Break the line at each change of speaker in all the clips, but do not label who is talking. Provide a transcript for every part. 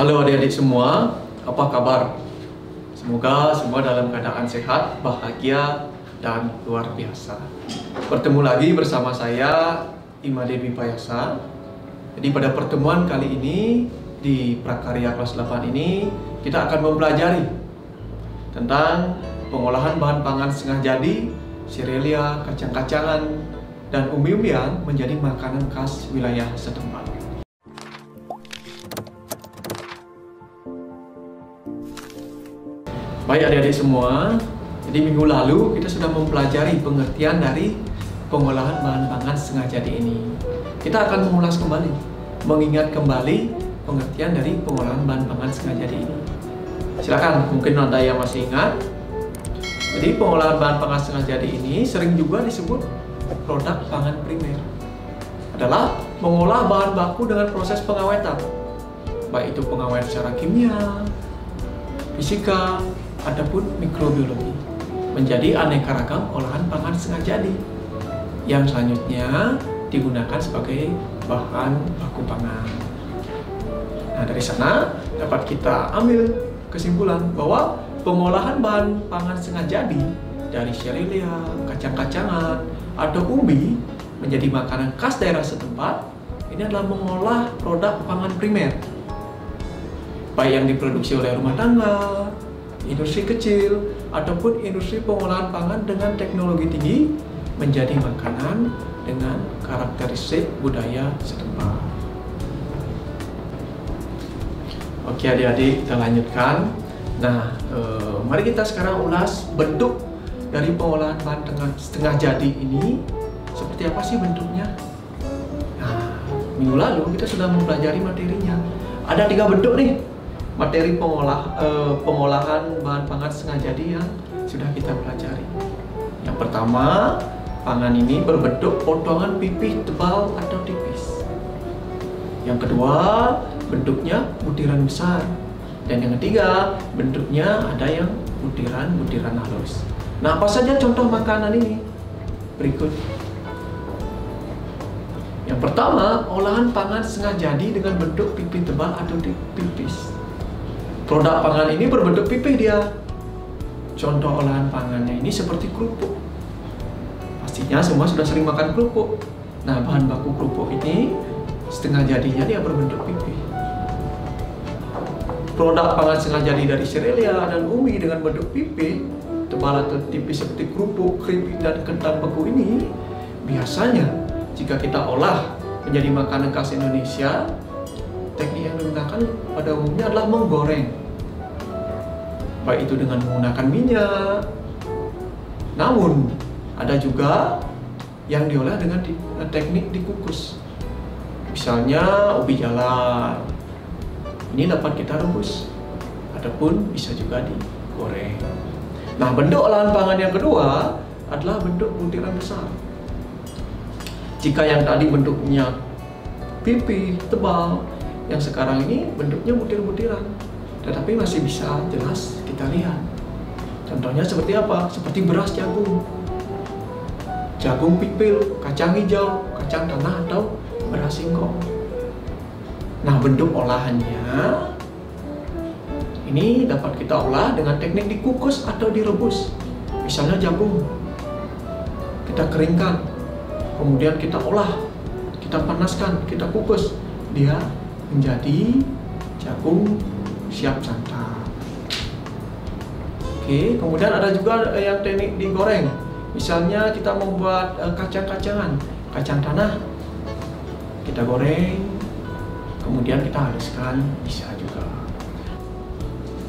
Halo adik-adik semua, apa kabar? Semoga semua dalam keadaan sehat, bahagia, dan luar biasa. Bertemu lagi bersama saya, Ima Dewi Payasa. Jadi pada pertemuan kali ini, di Prakarya kelas 8 ini, kita akan mempelajari tentang pengolahan bahan pangan setengah jadi, serealia, kacang-kacangan, dan umbi-umbian menjadi makanan khas wilayah setempat. Baik adik-adik semua, jadi minggu lalu kita sudah mempelajari pengertian dari pengolahan bahan pangan setengah jadi ini. Kita akan mengulas kembali, mengingat kembali pengertian dari pengolahan bahan pangan setengah jadi ini. Silakan, mungkin ada yang masih ingat. Jadi pengolahan bahan pangan setengah jadi ini sering juga disebut produk pangan primer. Adalah mengolah bahan baku dengan proses pengawetan, baik itu pengawet secara kimia, fisika, ataupun mikrobiologi, menjadi aneka ragam olahan pangan setengah jadi yang selanjutnya digunakan sebagai bahan baku pangan. Nah, dari sana dapat kita ambil kesimpulan bahwa pengolahan bahan pangan setengah jadi dari serealia, kacang-kacangan, atau umbi menjadi makanan khas daerah setempat ini adalah mengolah produk pangan primer, baik yang diproduksi oleh rumah tangga, industri kecil, ataupun industri pengolahan pangan dengan teknologi tinggi menjadi makanan dengan karakteristik budaya setempat. Oke adik-adik, kita lanjutkan. Nah, mari kita sekarang ulas bentuk dari pengolahan bahan setengah jadi ini. Seperti apa sih bentuknya? Nah, minggu lalu kita sudah mempelajari materinya. Ada 3 bentuk nih materi pengolahan bahan pangan setengah jadi yang sudah kita pelajari. Yang pertama, pangan ini berbentuk potongan pipih tebal atau tipis. Yang kedua, bentuknya butiran besar. Dan yang ketiga, bentuknya ada yang butiran-butiran halus. Nah, apa saja contoh makanan ini? Berikut. Yang pertama, olahan pangan setengah jadi dengan bentuk pipih tebal atau tipis. Produk pangan ini berbentuk pipih dia. Contoh olahan pangannya ini seperti kerupuk. Pastinya semua sudah sering makan kerupuk. Nah, bahan baku kerupuk ini setengah jadinya dia berbentuk pipih. Produk pangan setengah jadi dari serealia dan umbi dengan bentuk pipih, tebal atau tipis seperti kerupuk, keripik, dan kentang beku ini biasanya jika kita olah menjadi makanan khas Indonesia, teknik yang digunakan pada umumnya adalah menggoreng, baik itu dengan menggunakan minyak. Namun ada juga yang diolah dengan teknik dikukus. Misalnya ubi jalar, ini dapat kita rebus ataupun bisa juga digoreng. Nah, bentuk olahan pangan yang kedua adalah bentuk butiran besar. Jika yang tadi bentuknya pipih tebal, yang sekarang ini bentuknya butir-butiran, tetapi masih bisa jelas kita lihat. Contohnya seperti apa? Seperti beras jagung, jagung pipil, kacang hijau, kacang tanah, atau beras singkong. Nah, bentuk olahannya ini dapat kita olah dengan teknik dikukus atau direbus. Misalnya jagung, kita keringkan, kemudian kita olah, kita panaskan, kita kukus, dia menjadi jagung siap santap. Oke, kemudian ada juga yang teknik digoreng. Misalnya kita membuat kacang-kacangan, kacang tanah, kita goreng, kemudian kita haluskan, bisa juga.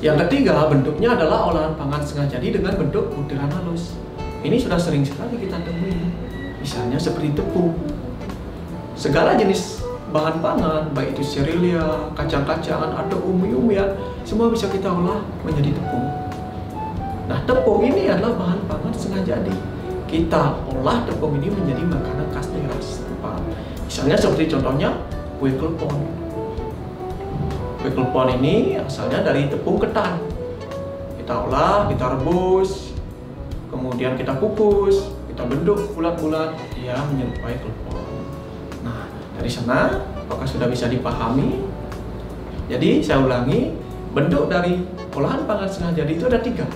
Yang ketiga, bentuknya adalah olahan pangan setengah jadi dengan bentuk butiran halus. Ini sudah sering sekali kita temui. Misalnya seperti tepung. Segala jenis bahan pangan, baik itu serealia, kacang-kacangan, atau umbi-umbian, semua bisa kita olah menjadi tepung. Nah, tepung ini adalah bahan pangan setengah jadi. Kita olah tepung ini menjadi makanan khas daerah setempat. Misalnya seperti contohnya kue klepon. Kue klepon ini asalnya dari tepung ketan. Kita olah, kita rebus, kemudian kita kukus, kita bentuk bulat-bulat, dia menyerupai klepon. Nah, dari sana apakah sudah bisa dipahami Jadi saya ulangi, bentuk dari olahan pangan setengah jadi itu ada 3.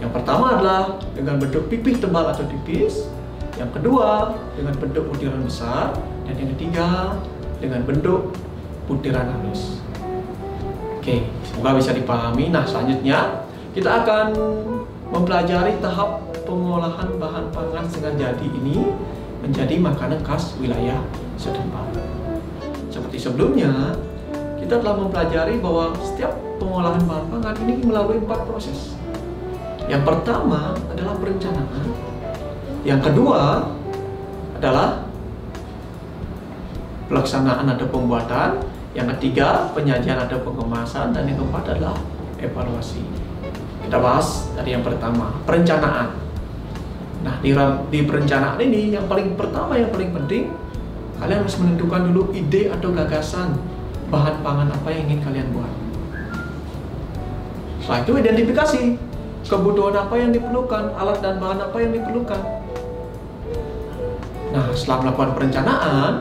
Yang pertama adalah dengan bentuk pipih tebal atau tipis. Yang kedua dengan bentuk butiran besar. Dan yang ketiga dengan bentuk butiran halus. Oke, semoga bisa dipahami. Nah, selanjutnya kita akan mempelajari tahap pengolahan bahan pangan setengah jadi ini menjadi makanan khas wilayah setempat. Seperti sebelumnya, kita telah mempelajari bahwa setiap pengolahan bahan pangan ini melalui 4 proses. Yang pertama adalah perencanaan. Yang kedua adalah pelaksanaan atau pembuatan. Yang ketiga penyajian atau pengemasan. Dan yang keempat adalah evaluasi. Kita bahas dari yang pertama, perencanaan. Nah, di perencanaan ini yang paling pertama, yang paling penting, kalian harus menentukan dulu ide atau gagasan bahan pangan apa yang ingin kalian buat. Setelah itu identifikasi kebutuhan apa yang diperlukan, alat dan bahan apa yang diperlukan. Nah, setelah melakukan perencanaan,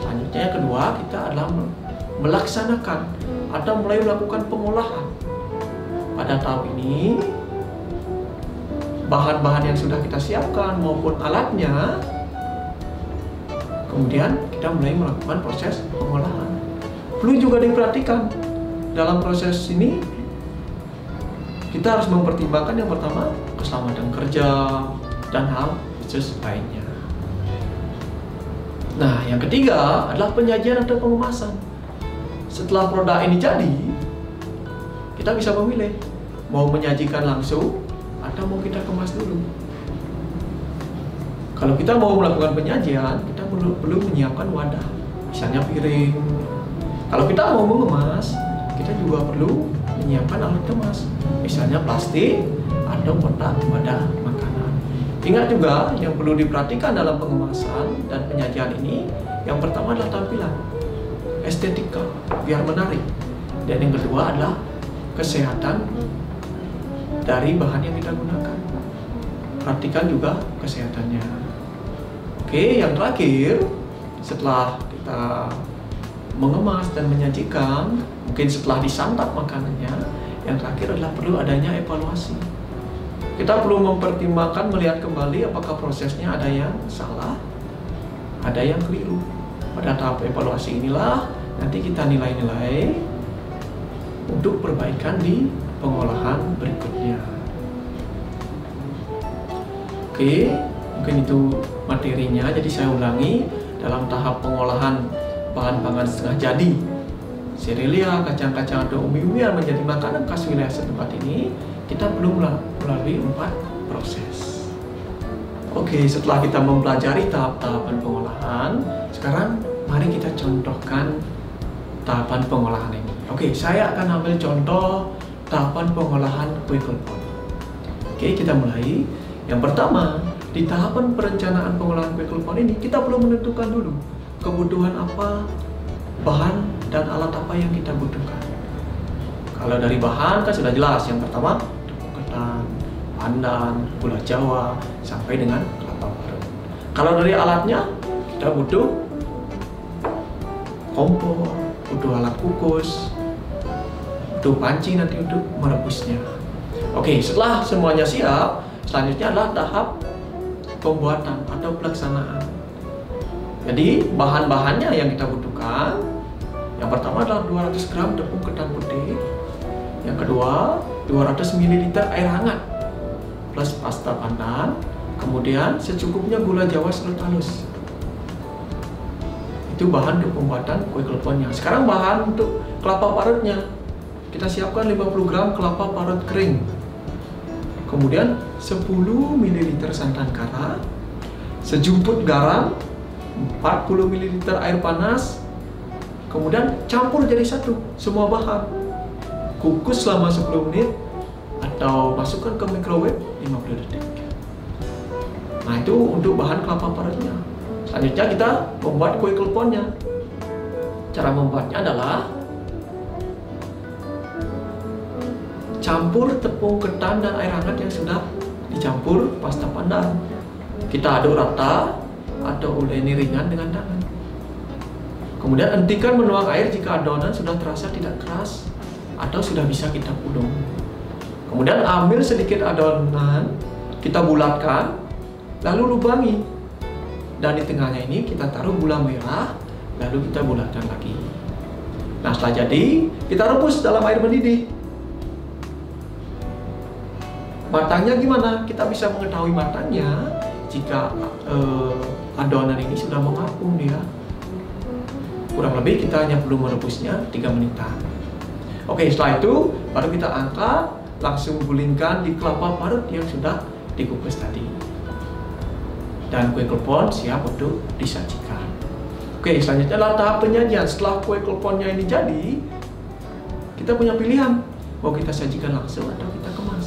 selanjutnya yang kedua kita adalah melaksanakan atau mulai melakukan pengolahan. Pada tahap ini, bahan-bahan yang sudah kita siapkan maupun alatnya, kemudian kita mulai melakukan proses pengolahan. Perlu juga diperhatikan dalam proses ini, kita harus mempertimbangkan yang pertama keselamatan kerja dan hal khusus lainnya. Nah, yang ketiga adalah penyajian atau pengemasan. Setelah produk ini jadi, kita bisa memilih mau menyajikan langsung atau mau kita kemas dulu. Kalau kita mau melakukan penyajian, kita perlu menyiapkan wadah, misalnya piring. Kalau kita mau mengemas, kita juga perlu menyiapkan alat kemas, misalnya plastik atau kotak wadah makanan. Ingat juga yang perlu diperhatikan dalam pengemasan dan penyajian ini, yang pertama adalah tampilan, estetika, biar menarik. Dan yang kedua adalah kesehatan dari bahan yang kita gunakan. Perhatikan juga kesehatannya. Oke, yang terakhir, setelah kita mengemas dan menyajikan, mungkin setelah disantap makanannya, yang terakhir adalah perlu adanya evaluasi. Kita perlu mempertimbangkan, melihat kembali apakah prosesnya ada yang salah, ada yang keliru. Pada tahap evaluasi inilah nanti kita nilai-nilai untuk perbaikan di pengolahan berikutnya. Oke, mungkin itu materinya. Jadi saya ulangi, dalam tahap pengolahan bahan pangan setengah jadi, serealia, kacang-kacang atau umbi-umbian menjadi makanan khas wilayah setempat ini, kita perlu melalui 4 proses. Oke, setelah kita mempelajari tahap-tahapan pengolahan, sekarang mari kita contohkan tahapan pengolahan ini. Oke, saya akan ambil contoh tahapan pengolahan kue klepon. Oke, kita mulai. Yang pertama, di tahapan perencanaan pengolahan kue klepon ini, kita perlu menentukan dulu kebutuhan apa, bahan dan alat apa yang kita butuhkan. Kalau dari bahan kan sudah jelas. Yang pertama, tepung ketan, pandan, gula Jawa, sampai dengan kelapa parut. Kalau dari alatnya, kita butuh kompor, butuh alat kukus, butuh panci nanti untuk merebusnya. Oke, setelah semuanya siap, selanjutnya adalah tahap pembuatan atau pelaksanaan. Jadi bahan-bahannya yang kita butuhkan, yang pertama adalah 200 gram tepung ketan putih, yang kedua 200 ml air hangat plus pasta pandan, kemudian secukupnya gula Jawa serut halus. Itu bahan untuk pembuatan kue kleponnya. Sekarang bahan untuk kelapa parutnya, kita siapkan 50 gram kelapa parut kering, kemudian 10 ml santan kara, sejumput garam, 40 ml air panas, kemudian campur jadi satu semua bahan, kukus selama 10 menit atau masukkan ke microwave 50 detik. Nah, itu untuk bahan kelapa parutnya. Selanjutnya kita membuat kue kleponnya. Cara membuatnya adalah campur tepung ketan dan air hangat yang sudah dicampur pasta pandan. Kita aduk rata atau uleni ringan dengan tangan. Kemudian hentikan menuang air jika adonan sudah terasa tidak keras atau sudah bisa kita gulung. Kemudian ambil sedikit adonan, kita bulatkan, lalu lubangi. Dan di tengahnya ini kita taruh gula merah, lalu kita bulatkan lagi. Nah, setelah jadi, kita rebus dalam air mendidih. Matangnya gimana? Kita bisa mengetahui matangnya jika adonan ini sudah mengapung dia. Kurang lebih kita hanya perlu merebusnya 3 menitan. Oke, setelah itu baru kita angkat, langsung gulingkan di kelapa parut yang sudah dikukus tadi. Dan kue klepon siap untuk disajikan. Oke, selanjutnya adalah tahap penyajian. Setelah kue kleponnya ini jadi, kita punya pilihan, mau kita sajikan langsung atau kita kemas.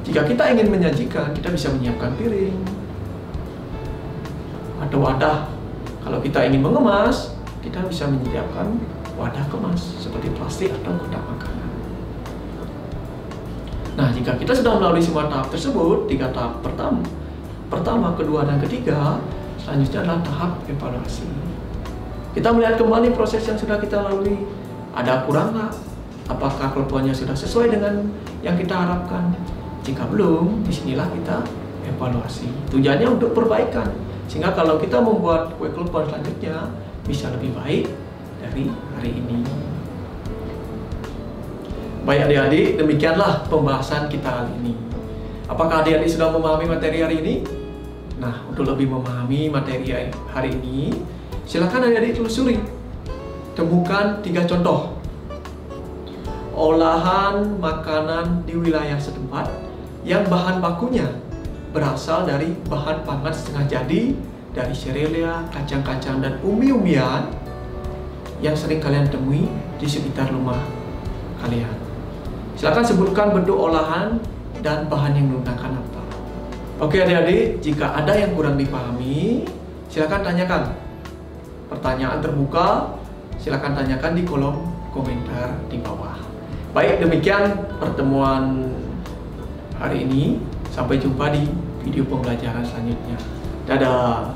Jika kita ingin menyajikan, kita bisa menyiapkan piring atau wadah. Kalau kita ingin mengemas, kita bisa menyediakan wadah kemas seperti plastik atau kotak makanan. Nah, jika kita sudah melalui semua tahap tersebut, 3 tahap pertama, kedua, dan ketiga, selanjutnya adalah tahap evaluasi. Kita melihat kembali proses yang sudah kita lalui. Ada kurang nggak? Apakah kleponnya sudah sesuai dengan yang kita harapkan? Jika belum, disinilah kita evaluasi. Tujuannya untuk perbaikan. Sehingga kalau kita membuat kue klepon selanjutnya, bisa lebih baik dari hari ini. Baik adik-adik, demikianlah pembahasan kita kali ini. Apakah adik-adik sudah memahami materi hari ini? Nah, untuk lebih memahami materi hari ini, silakan adik-adik telusuri. Temukan 3 contoh olahan makanan di wilayah setempat yang bahan bakunya berasal dari bahan pangan setengah jadi, dari serealia, kacang-kacang, dan umbi-umbian yang sering kalian temui di sekitar rumah kalian. Silakan sebutkan bentuk olahan dan bahan yang menggunakan apa. Oke adik-adik, jika ada yang kurang dipahami, silakan tanyakan. Pertanyaan terbuka, silakan tanyakan di kolom komentar di bawah. Baik, demikian pertemuan hari ini. Sampai jumpa di video pembelajaran selanjutnya. Dadah!